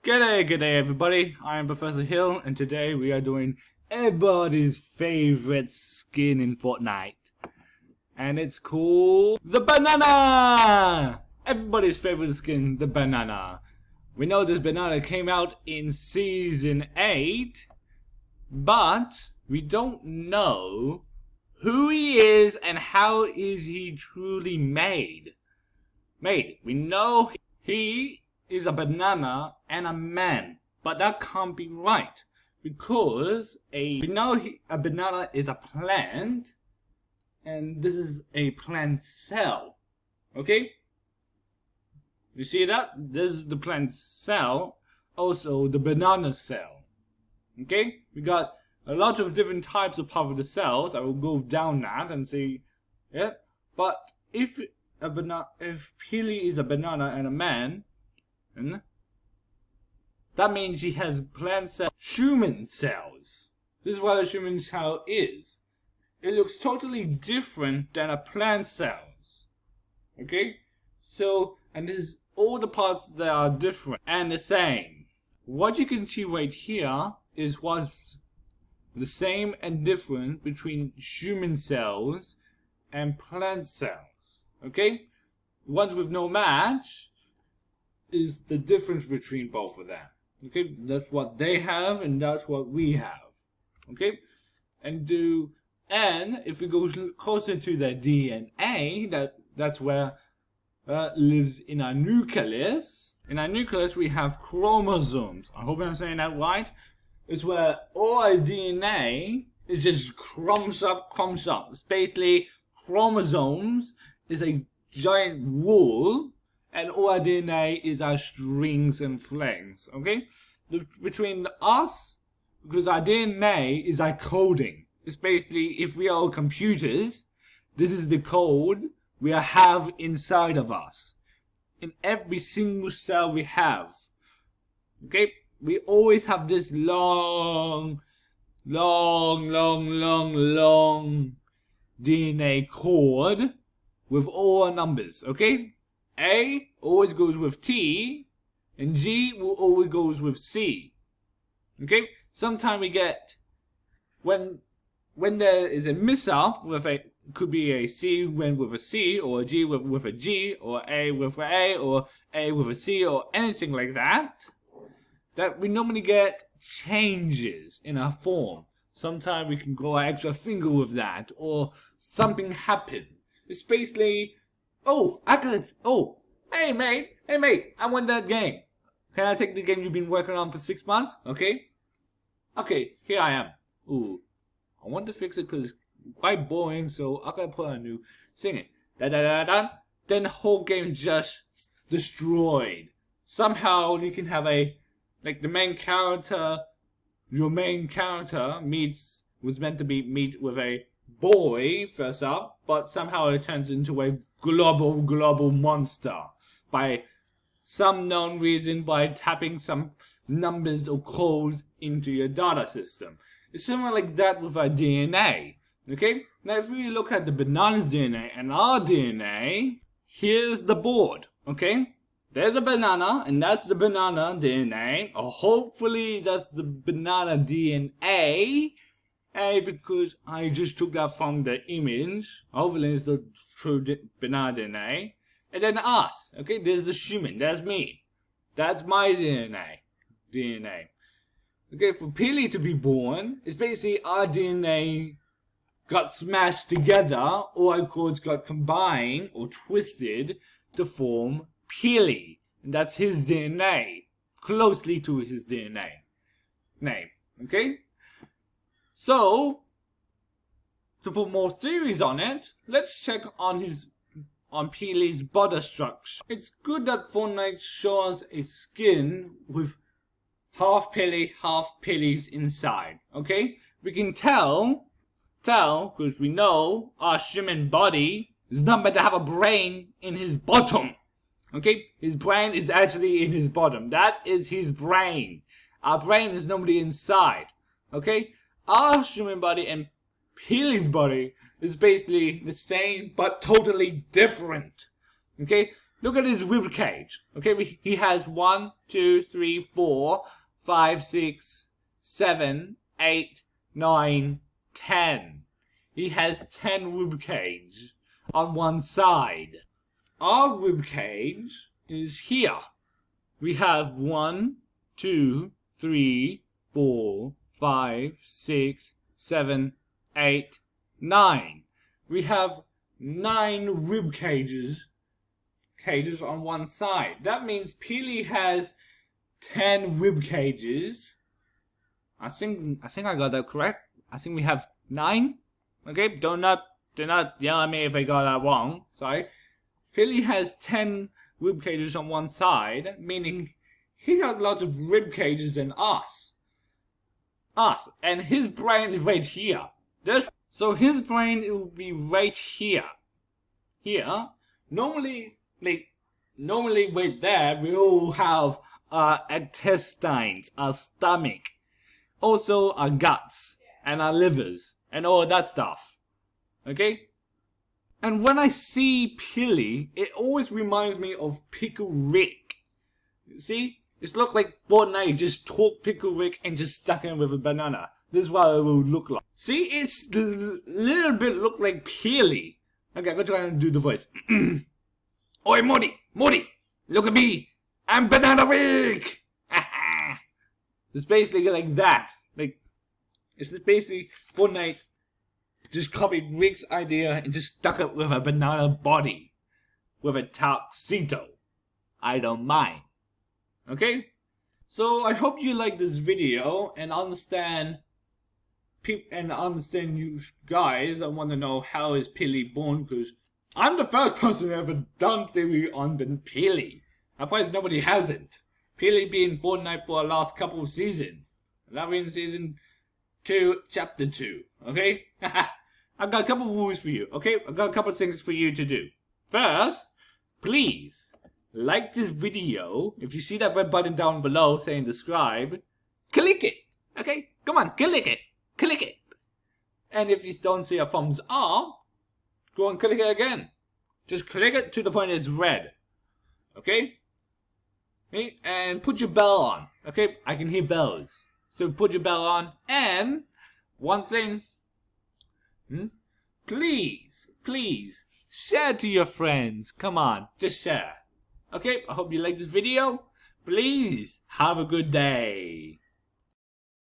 Good day everybody, I am Professor Hill and today we are doing everybody's favorite skin in Fortnite. And it's called the banana! Everybody's favorite skin, the banana. We know this banana came out in Season 8, but we don't know who he is and how is he truly made. We know he is a banana and a man, but that can't be right because we know a banana is a plant and this is a plant cell. Okay, you see that? This is the plant cell, also the banana cell. Okay, we got a lot of different types of part of the cells. I will go down that and see it. But if Peely is a banana and a man, that means he has plant cells, human cells. This is what a human cell is. It looks totally different than a plant cells. Okay? So, and this is all the parts that are different and the same. What you can see right here is what's the same and different between human cells and plant cells. Okay? Ones with no match is the difference between both of them. Okay, that's what they have and that's what we have. Okay, and if we go closer to the DNA, that's where lives in our nucleus. In our nucleus we have chromosomes. I hope I'm saying that right. It's where all our DNA is just crumbs up. It's basically chromosomes is a giant wall. And all our DNA is our strings and flings, okay? Between us, because our DNA is our coding. It's basically, if we are computers, this is the code we have inside of us. In every single cell we have. Okay? We always have this long DNA cord with all our numbers, okay? A always goes with T, and G will always goes with C. Okay? Sometimes we get when there is a mix-up with a could be a C with a C, or a G with a G, or A with a, or A with a C, or anything like that. That we normally get changes in our form. Sometimes we can go an extra finger with that, or something happened. It's basically. Oh, hey mate, I won that game. Can I take the game you've been working on for 6 months? Okay, here I am. Ooh, I want to fix it because it's quite boring, so I'm gonna put a new singing. Da da da da. Then the whole game is just destroyed. Somehow you can have your main character was meant to meet with a boy first up, but somehow it turns into a global monster by some known reason, by tapping some numbers or codes into your data system. It's similar like that with our DNA. Okay, now if we look at the banana's DNA and our DNA, here's the board. Okay, there's a banana and that's the banana DNA, or hopefully that's the banana DNA. Because I just took that from the image. Hopefully it's the true banana DNA. And then us. Okay, there's the human. That's me. That's my DNA. Okay, for Peely to be born, it's basically our DNA got smashed together. All our codes got combined or twisted to form Peely. And that's his DNA. Closely to his DNA name. Okay? So, to put more theories on it, let's check on Peely's body structure. It's good that Fortnite shows a skin with half Peely's inside. Okay, we can tell because we know our human body is not meant to have a brain in his bottom. Okay, his brain is actually in his bottom. That is his brain. Our brain is normally inside. Okay. Our human body and Peely's body is basically the same but totally different. Okay? Look at his rib cage. Okay, he has 1, 2, 3, 4, 5, 6, 7, 8, 9, 10. He has 10 rib cage on one side. Our rib cage is here. We have 1, 2, 3, 4, 5, 6, 7, 8, 9. We have 9 rib cages on one side. That means Peely has 10 rib cages. I think I got that correct. I think we have 9. Okay, do not yell at me if I got that wrong. Sorry. Peely has 10 rib cages on one side, meaning he got lots of rib cages than us. And his brain is right here. So his brain will be right here. Here. Normally right there, we all have our intestines, our stomach, also our guts, and our livers, and all that stuff. Okay? And when I see Peely, it always reminds me of Pickle Rick. See? It looks like Fortnite just took Pickle Rick and just stuck him with a banana. This is what it will look like. See? It's a little bit look like Peely. Okay, I'm gonna try and do the voice. Oi, Morty! Look at me! I'm Banana Rick! It's basically like that. Like, it's just basically Fortnite just copied Rick's idea and just stuck it with a banana body. With a tuxedo. I don't mind. Okay? So, I hope you like this video and understand you guys. I want to know how is Peely born, because I'm the first person ever done theory on Peely. I suppose nobody hasn't. Peely been Fortnite for the last couple of seasons. That means season 2, chapter 2. Okay? I've got a couple of rules for you. Okay? I've got a couple of things for you to do. First, please like this video. If you see that red button down below saying subscribe, click it. Okay? Come on, click it. Click it. And if you don't see a thumbs up, go and click it again. Just click it to the point it's red. Okay? Okay? And put your bell on. Okay? I can hear bells. So put your bell on. And one thing. Please share to your friends. Come on, just share. Okay? I hope you like this video. Please have a good day.